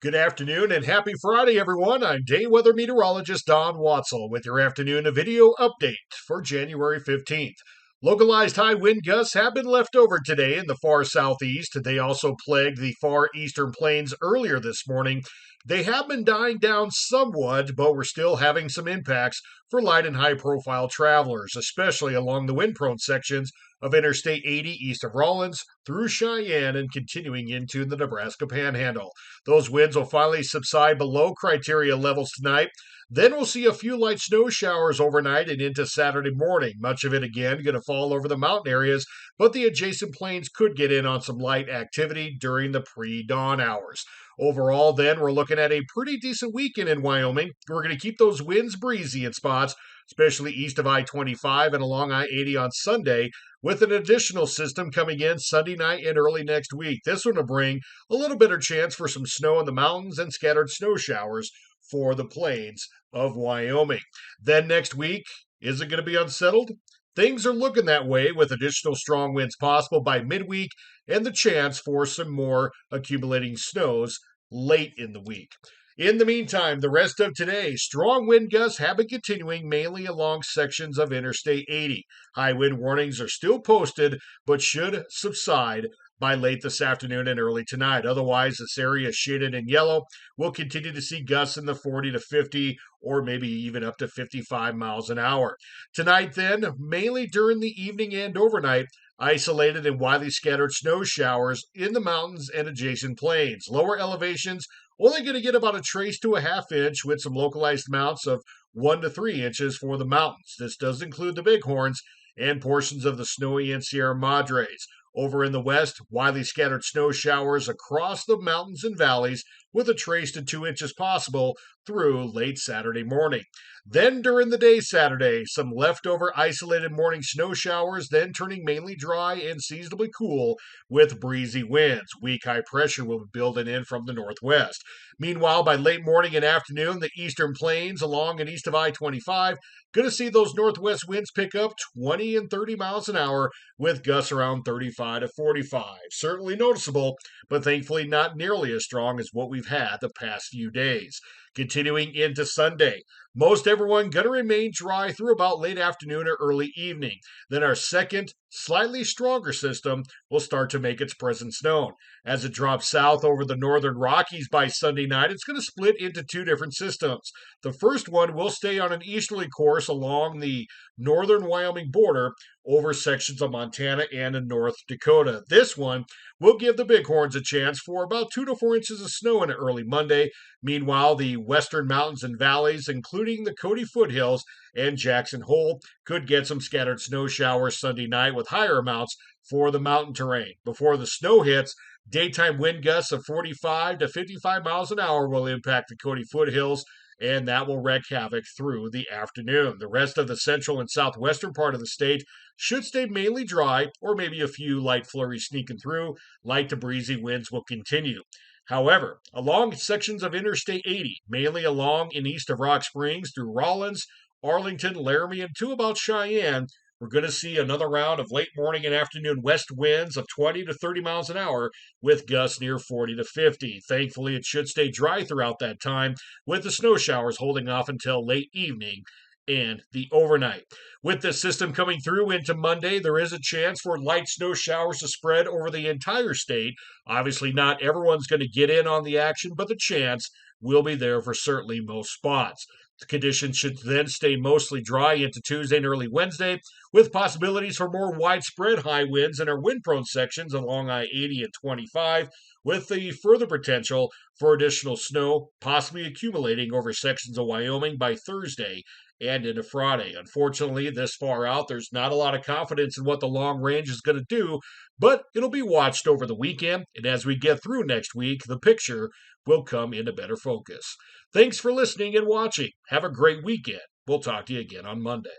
Good afternoon and happy Friday, everyone. I'm day weather meteorologist Don Watzel with your afternoon video update for January 15th. Localized high wind gusts have been left over today in the far southeast. They also plagued the far eastern plains earlier this morning. They have been dying down somewhat, but we're still having some impacts for light and high profile travelers, especially along the wind prone sections of Interstate 80 east of Rawlins through Cheyenne and continuing into the Nebraska Panhandle. Those winds will finally subside below criteria levels tonight. Then we'll see a few light snow showers overnight and into Saturday morning. Much of it, again, going to fall over the mountain areas, but the adjacent plains could get in on some light activity during the pre-dawn hours. Overall, then, we're looking at a pretty decent weekend in Wyoming. We're going to keep those winds breezy in spots, especially east of I-25 and along I-80 on Sunday, with an additional system coming in Sunday night and early next week. This one will bring a little better chance for some snow in the mountains and scattered snow showers for the plains of Wyoming. Then next week, is it going to be unsettled? Things are looking that way with additional strong winds possible by midweek and the chance for some more accumulating snows late in the week. In the meantime, the rest of today, strong wind gusts have been continuing mainly along sections of Interstate 80. High wind warnings are still posted, but should subside by late this afternoon and early tonight. Otherwise, this area shaded in yellow will continue to see gusts in the 40 to 50 or maybe even up to 55 miles an hour. Tonight, then, mainly during the evening and overnight, isolated and widely scattered snow showers in the mountains and adjacent plains. Lower elevations only going to get about a trace to a half inch with some localized amounts of 1 to 3 inches for the mountains. This does include the Bighorns and portions of the Snowy and Sierra Madres. Over in the west, widely scattered snow showers across the mountains and valleys with a trace to 2 inches possible through late Saturday morning. Then during the day Saturday, some leftover isolated morning snow showers, then turning mainly dry and seasonably cool with breezy winds. Weak high pressure will be building in from the northwest. Meanwhile, by late morning and afternoon, the eastern plains along and east of I-25 going to see those northwest winds pick up 20 and 30 miles an hour with gusts around 35 to 45. Certainly noticeable, but thankfully not nearly as strong as what we've had the past few days. Continuing into Sunday, most everyone going to remain dry through about late afternoon or early evening. Then our second, slightly stronger system will start to make its presence known. As it drops south over the northern Rockies by Sunday night, it's going to split into two different systems. The first one will stay on an easterly course along the northern Wyoming border over sections of Montana and in North Dakota. This one will give the Bighorns a chance for about 2 to 4 inches of snow in early Monday. Meanwhile, the western mountains and valleys, including the Cody foothills and Jackson Hole, could get some scattered snow showers Sunday night with higher amounts for the mountain terrain. Before the snow hits, daytime wind gusts of 45 to 55 miles an hour will impact the Cody foothills, and that will wreak havoc through the afternoon. The rest of the central and southwestern part of the state should stay mainly dry, or maybe a few light flurries sneaking through. Light to breezy winds will continue. However, along sections of Interstate 80, mainly along and east of Rock Springs through Rawlins, Arlington, Laramie, and to about Cheyenne, we're going to see another round of late morning and afternoon west winds of 20 to 30 miles an hour with gusts near 40 to 50. Thankfully, it should stay dry throughout that time, with the snow showers holding off until late evening and the overnight. With this system coming through into Monday, there is a chance for light snow showers to spread over the entire state. Obviously, not everyone's going to get in on the action, but the chance will be there for certainly most spots. The conditions should then stay mostly dry into Tuesday and early Wednesday, with possibilities for more widespread high winds in our wind-prone sections along I-80 and 25, with the further potential for additional snow possibly accumulating over sections of Wyoming by Thursday and into Friday. Unfortunately, this far out, there's not a lot of confidence in what the long range is going to do, but it'll be watched over the weekend, and as we get through next week, the picture will come into better focus. Thanks for listening and watching. Have a great weekend. We'll talk to you again on Monday.